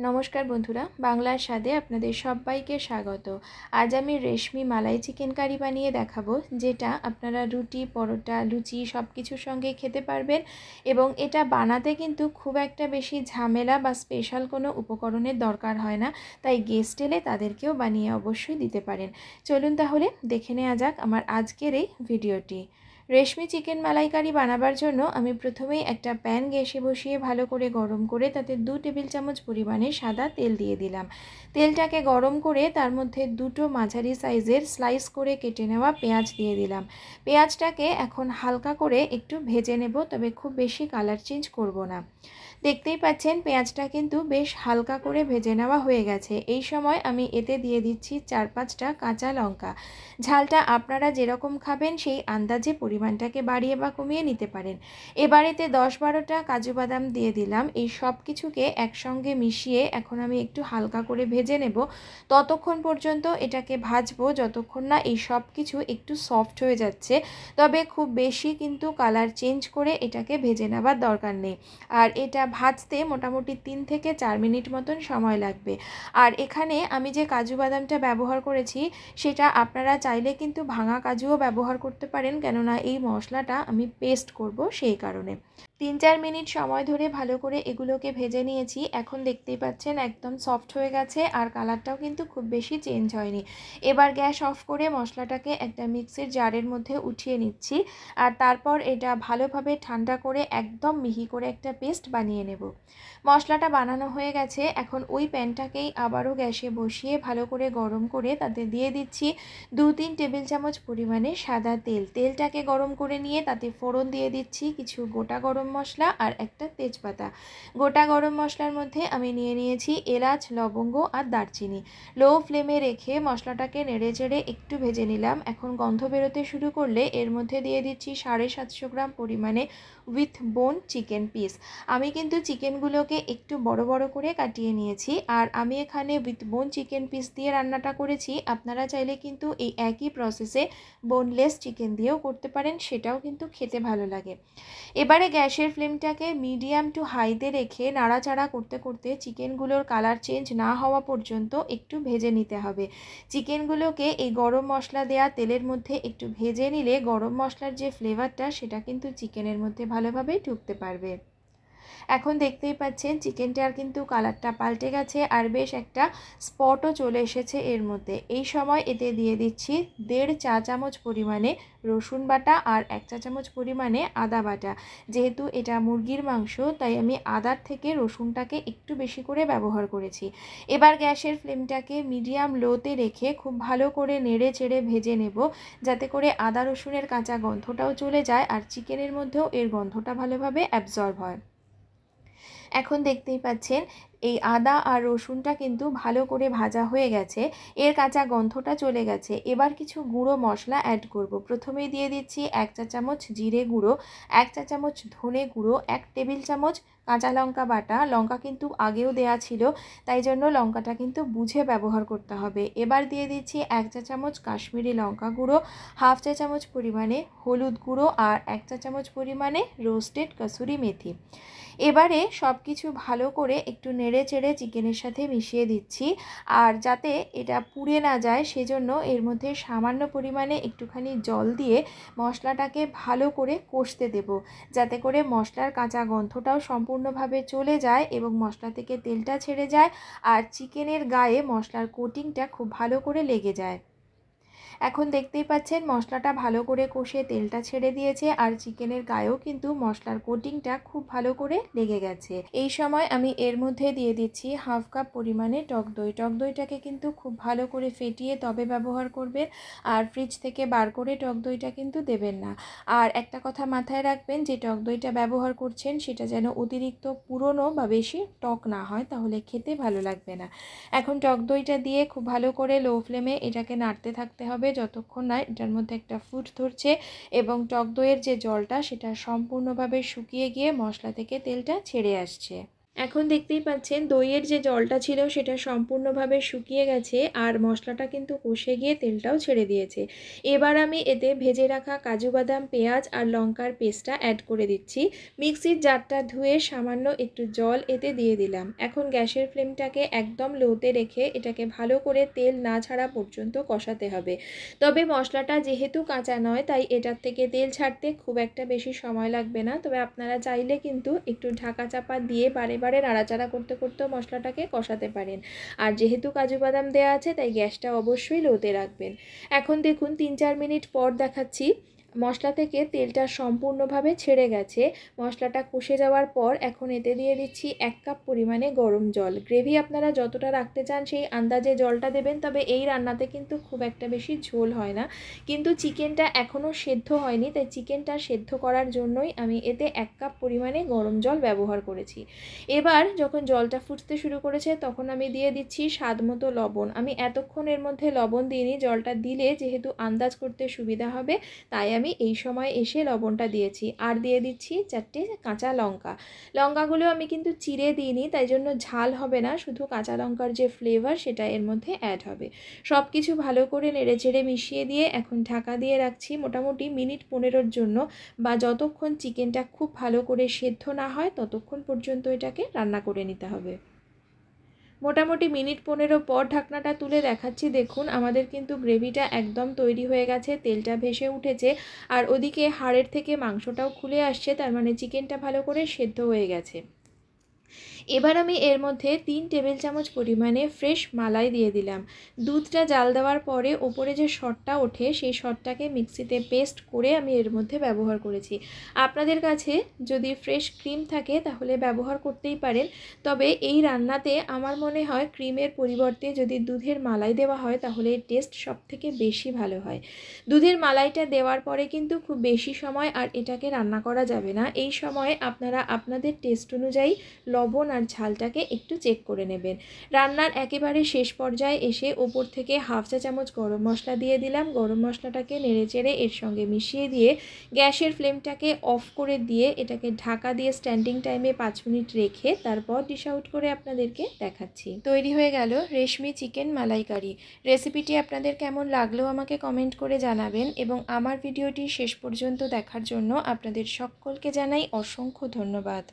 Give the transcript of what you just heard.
নমস্কার বন্ধুরা, বাংলার স্বাদে আপনাদের সবাইকে স্বাগত। আজ আমি রেশমি মালাই চিকেন কারি বানিয়ে দেখাবো, যেটা আপনারা রুটি, পরোটা, লুচি সব কিছুর সঙ্গে খেতে পারবেন। এবং এটা বানাতে কিন্তু খুব একটা বেশি ঝামেলা বা স্পেশাল কোনো উপকরণের দরকার হয় না, তাই গেস্ট এলে তাদেরকেও বানিয়ে অবশ্যই দিতে পারেন। চলুন তাহলে দেখে নেওয়া যাক আমার আজকের এই ভিডিওটি। রেশমি চিকেন মালাইকারি বানাবার জন্য আমি প্রথমেই একটা প্যান গ্যাসে বসিয়ে ভালো করে গরম করে তাতে 2 টেবিল চামচ পরিমাণে সাদা তেল দিয়ে দিলাম। তেলটাকে গরম করে তার মধ্যে দুটো মাঝারি সাইজের স্লাইস করে কেটে নেওয়া পেঁয়াজ দিয়ে দিলাম। পেঁয়াজটাকে এখন হালকা করে একটু ভেজে নেব, তবে খুব বেশি কালার চেঞ্জ করব না। দেখতেই পাচ্ছেন পেঁয়াজটা কিন্তু বেশ হালকা করে ভেজে নেওয়া হয়ে গেছে। এই সময় আমি এতে দিয়ে দিচ্ছি 4-5টা কাঁচা লঙ্কা। ঝালটা আপনারা যেরকম খাবেন সেই আন্দাজে পরিমাণটাকে বাড়িয়ে বা কমিয়ে নিতে পারেন। এবার এতে 10-12টা কাজু বাদাম দিয়ে দিলাম। এই সব কিছুকে একসঙ্গে মিশিয়ে এখন আমি একটু হালকা করে ভেজে নেব। ততক্ষণ পর্যন্ত এটাকে ভাজবো যতক্ষণ না এই সব কিছু একটু সফট হয়ে যাচ্ছে। তবে খুব বেশি কিন্তু কালার চেঞ্জ করে এটাকে ভেজে নেবার দরকার নেই। আর এটা ভাজতে মোটামুটি 3 থেকে 4 মিনিট মতন সময় লাগবে। আর এখানে আমি যে কাজু বাদামটা ব্যবহার করেছি সেটা আপনারা চাইলে কিন্তু ভাঙা কাজুও ব্যবহার করতে পারেন, কেননা এই মশলাটা আমি পেস্ট করব সেই কারণে। 3-4 মিনিট সময় ধরে ভালো করে এগুলোকে ভেজে নিয়েছি। এখন দেখতেই পাচ্ছেন একদম সফট হয়ে গেছে আর কালারটাও কিন্তু খুব বেশি চেঞ্জ হয়নি। এবার গ্যাস অফ করে মশলাটাকে একটা মিক্সির জারের মধ্যে উঠিয়ে নিচ্ছি। আর তারপর এটা ভালোভাবে ঠান্ডা করে একদম মিহি করে একটা পেস্ট বানিয়ে নেব। মশলাটা বানানো হয়ে গেছে। এখন ওই প্যানটাকেই আবারও গ্যাসে বসিয়ে ভালো করে গরম করে তাতে দিয়ে দিচ্ছি 2-3 টেবিল চামচ পরিমাণে সাদা তেল। তেলটাকে গরম করে নিয়ে তাতে ফোড়ন দিয়ে দিচ্ছি কিছু গোটা গরম মশলা আর একটা তেজপাতা। গোটা গরম মশলার মধ্যে আমি নিয়ে নিয়েছি এলাচ, লবঙ্গ আর দারচিনি। লো ফ্লেমে রেখে মশলাটাকে নেড়ে চেড়ে একটু ভেজে নিলাম। এখন গন্ধ বেরোতে শুরু করলে এর মধ্যে দিয়ে দিচ্ছি 750 গ্রাম পরিমাণে উইথ বোন চিকেন পিস। আমি কিন্তু চিকেনগুলোকে একটু বড় বড় করে কাটিয়ে নিয়েছি। আর আমি এখানে উইথ বোন চিকেন পিস দিয়ে রান্নাটা করেছি। আপনারা চাইলে কিন্তু এই একই প্রসেসে বোনলেস চিকেন দিয়েও করতে পারেন, সেটাও কিন্তু খেতে ভালো লাগে। এবারে গ্যাসের ফ্লেমটাকে মিডিয়াম টু হাইতে রেখে নাড়াচাড়া করতে করতে চিকেনগুলোর কালার চেঞ্জ না হওয়া পর্যন্ত একটু ভেজে নিতে হবে। চিকেনগুলোকে এই গরম মশলা দেয়া তেলের মধ্যে একটু ভেজে নিলে গরম মশলার যে ফ্লেভারটা সেটা কিন্তু চিকেনের মধ্যে ভালোভাবে ঢুকতে পারবে। এখন দেখতেই পাচ্ছেন চিকেনটার কিন্তু কালারটা পাল্টে গেছে আর বেশ একটা স্পটও চলে এসেছে এর মধ্যে। এই সময় এতে দিয়ে দিচ্ছি 1.5 চা চামচ পরিমাণে রসুন বাটা আর 1 চা চামচ পরিমাণে আদা বাটা। যেহেতু এটা মুরগির মাংস তাই আমি আদার থেকে রসুনটাকে একটু বেশি করে ব্যবহার করেছি। এবার গ্যাসের ফ্লেমটাকে মিডিয়াম লোতে রেখে খুব ভালো করে নেড়ে চেড়ে ভেজে নেব, যাতে করে আদা রসুনের কাঁচা গন্ধটাও চলে যায় আর চিকেনের মধ্যেও এর গন্ধটা ভালোভাবে অ্যাবজর্ব হয়। এখন দেখতেই পাচ্ছেন এই আদা আর রসুনটা কিন্তু ভালো করে ভাজা হয়ে গেছে, এর কাঁচা গন্ধটা চলে গেছে। এবার কিছু গুঁড়ো মশলা অ্যাড করব। প্রথমেই দিয়ে দিচ্ছি 1 চা চামচ জিরে গুঁড়ো, 1 চা চামচ ধনে গুঁড়ো, 1 টেবিল চামচ কাঁচা লঙ্কা বাটা। লঙ্কা কিন্তু আগেও দেয়া ছিল, তাই জন্য লঙ্কাটা কিন্তু বুঝে ব্যবহার করতে হবে। এবার দিয়ে দিচ্ছি 1 চা চামচ কাশ্মীরি লঙ্কা গুঁড়ো, 1/2 চা চামচ পরিমাণে হলুদ গুঁড়ো আর 1 চা চামচ পরিমাণে রোস্টেড কসুরি মেথি। এবারে সব কিছু ভালো করে একটু নেড়ে চেড়ে চিকেনের সাথে মিশিয়ে দিচ্ছি। আর যাতে এটা পুড়ে না যায় সেজন্য এর মধ্যে সামান্য পরিমাণে একটুখানি জল দিয়ে মশলাটাকে ভালো করে কষতে দেব, যাতে করে মশলার কাঁচা গন্ধটাও সম্পূর্ণভাবে চলে যায় এবং মশলা থেকে তেলটা ছেড়ে যায় আর চিকেনের গায়ে মশলার কোটিংটা খুব ভালো করে লেগে যায়। এখন দেখতেই পাচ্ছেন মশলাটা ভালো করে কষে তেলটা ছেড়ে দিয়েছে আর চিকেনের গায়েও কিন্তু মশলার কোটিংটা খুব ভালো করে লেগে গেছে। এই সময় আমি এর মধ্যে দিয়ে দিচ্ছি 1/2 কাপ পরিমাণে টক দই। টক দইটাকে কিন্তু খুব ভালো করে ফেটিয়ে তবে ব্যবহার করবেন, আর ফ্রিজ থেকে বার করে টক দইটা কিন্তু দেবেন না। আর একটা কথা মাথায় রাখবেন, যে টক দইটা ব্যবহার করছেন সেটা যেন অতিরিক্ত পুরনো বা বেশি টক না হয়, তাহলে খেতে ভালো লাগবে না। এখন টক দইটা দিয়ে খুব ভালো করে লো ফ্লেমে এটাকে নাড়তে থাকতে হবে যতক্ষণ না এটার মধ্যে একটা ফুট ধরছে এবং টক দইয়ের যে জলটা সেটা সম্পূর্ণভাবে শুকিয়ে গিয়ে মশলা থেকে তেলটা ছেড়ে আসছে। এখন দেখতেই পাচ্ছেন দইয়ের যে জলটা ছিল সেটা সম্পূর্ণভাবে শুকিয়ে গেছে আর মশলাটা কিন্তু কষে গিয়ে তেলটাও ছেড়ে দিয়েছে। এবার আমি এতে ভেজে রাখা কাজু বাদাম, পেঁয়াজ আর লঙ্কার পেস্টটা অ্যাড করে দিচ্ছি। মিক্সির জারটা ধুয়ে সামান্য একটু জল এতে দিয়ে দিলাম। এখন গ্যাসের ফ্লেমটাকে একদম লোতে রেখে এটাকে ভালো করে তেল না ছাড়া পর্যন্ত কষাতে হবে। তবে মশলাটা যেহেতু কাঁচা নয় তাই এটার থেকে তেল ছাড়তে খুব একটা বেশি সময় লাগবে না। তবে আপনারা চাইলে কিন্তু একটু ঢাকা চাপা দিয়ে বারে বারে নাড়াচাড়া করতে করতেও মশলাটাকে কষাতে পারেন। আর যেহেতু কাজু বাদাম দেওয়া আছে তাই গ্যাসটা অবশ্যই লোতে রাখবেন। এখন দেখুন 3-4 মিনিট পর দেখাচ্ছি মশলা থেকে তেলটা সম্পূর্ণভাবে ছেড়ে গেছে। মশলাটা কষে যাওয়ার পর এখন এতে দিয়ে দিচ্ছি 1 কাপ পরিমাণে গরম জল। গ্রেভি আপনারা যতটা রাখতে চান সেই আন্দাজে জলটা দেবেন। তবে এই রান্নাতে কিন্তু খুব একটা বেশি ঝোল হয় না, কিন্তু চিকেনটা এখনও সেদ্ধ হয়নি তাই চিকেনটা সেদ্ধ করার জন্যই আমি এতে 1 কাপ পরিমাণে গরম জল ব্যবহার করেছি। এবার যখন জলটা ফুটতে শুরু করেছে তখন আমি দিয়ে দিচ্ছি স্বাদ মতো লবণ। আমি এতক্ষণ এর মধ্যে লবণ দিইনি, জলটা দিলে যেহেতু আন্দাজ করতে সুবিধা হবে তাই আমি এই সময় এসে লবণটা দিয়েছি। আর দিয়ে দিচ্ছি 4টে কাঁচা লঙ্কা। লঙ্কাগুলো আমি কিন্তু চিড়ে দিইনি, তাই জন্য ঝাল হবে না, শুধু কাঁচা লঙ্কার যে ফ্লেভার সেটা এর মধ্যে অ্যাড হবে। সব কিছু ভালো করে নেড়েচেড়ে মিশিয়ে দিয়ে এখন ঢাকা দিয়ে রাখছি মোটামুটি মিনিট 15-র জন্য, বা যতক্ষণ চিকেনটা খুব ভালো করে সেদ্ধ না হয় ততক্ষণ পর্যন্ত এটাকে রান্না করে নিতে হবে। মোটামুটি মিনিট 15 পর ঢাকনাটা তুলে দেখাচ্ছি। দেখুন আমাদের কিন্তু গ্রেভিটা একদম তৈরি হয়ে গেছে, তেলটা ভেসে উঠেছে আর ওদিকে হাড়ের থেকে মাংসটাও খুলে আসছে, তার মানে চিকেনটা ভালো করে সেদ্ধ হয়ে গেছে। এবার আমি এর মধ্যে 3 টেবিল চামচ পরিমাণে ফ্রেশ মালাই দিয়ে দিলাম। দুধটা জাল দেওয়ার পরে ওপরে যে সরটা ওঠে সেই সরটাকে মিক্সিতে পেস্ট করে আমি এর মধ্যে ব্যবহার করেছি। আপনাদের কাছে যদি ফ্রেশ ক্রিম থাকে তাহলে ব্যবহার করতেই পারেন, তবে এই রান্নাতে আমার মনে হয় ক্রিমের পরিবর্তে যদি দুধের মালাই দেওয়া হয় তাহলে এর টেস্ট সবথেকে বেশি ভালো হয়। দুধের মালাইটা দেওয়ার পরে কিন্তু খুব বেশি সময় আর এটাকে রান্না করা যাবে না। এই সময়ে আপনারা আপনাদের টেস্ট অনুযায়ী লবণ আর ঝালটাকে একটু চেক করে নেবেন। রান্নার একেবারে শেষ পর্যায়ে এসে ওপর থেকে 1/2 চা চামচ গরম মশলা দিয়ে দিলাম। গরম মশলাটাকে নেড়েচেড়ে এর সঙ্গে মিশিয়ে দিয়ে গ্যাসের ফ্লেমটাকে অফ করে দিয়ে এটাকে ঢাকা দিয়ে স্ট্যান্ডিং টাইমে 5 মিনিট রেখে তারপর ডিশ আউট করে আপনাদেরকে দেখাচ্ছি। তৈরি হয়ে গেল রেশমি চিকেন মালাইকারি। রেসিপিটি আপনাদের কেমন লাগলো আমাকে কমেন্ট করে জানাবেন এবং আমার ভিডিওটি শেষ পর্যন্ত দেখার জন্য আপনাদের সকলকে জানাই অসংখ্য ধন্যবাদ।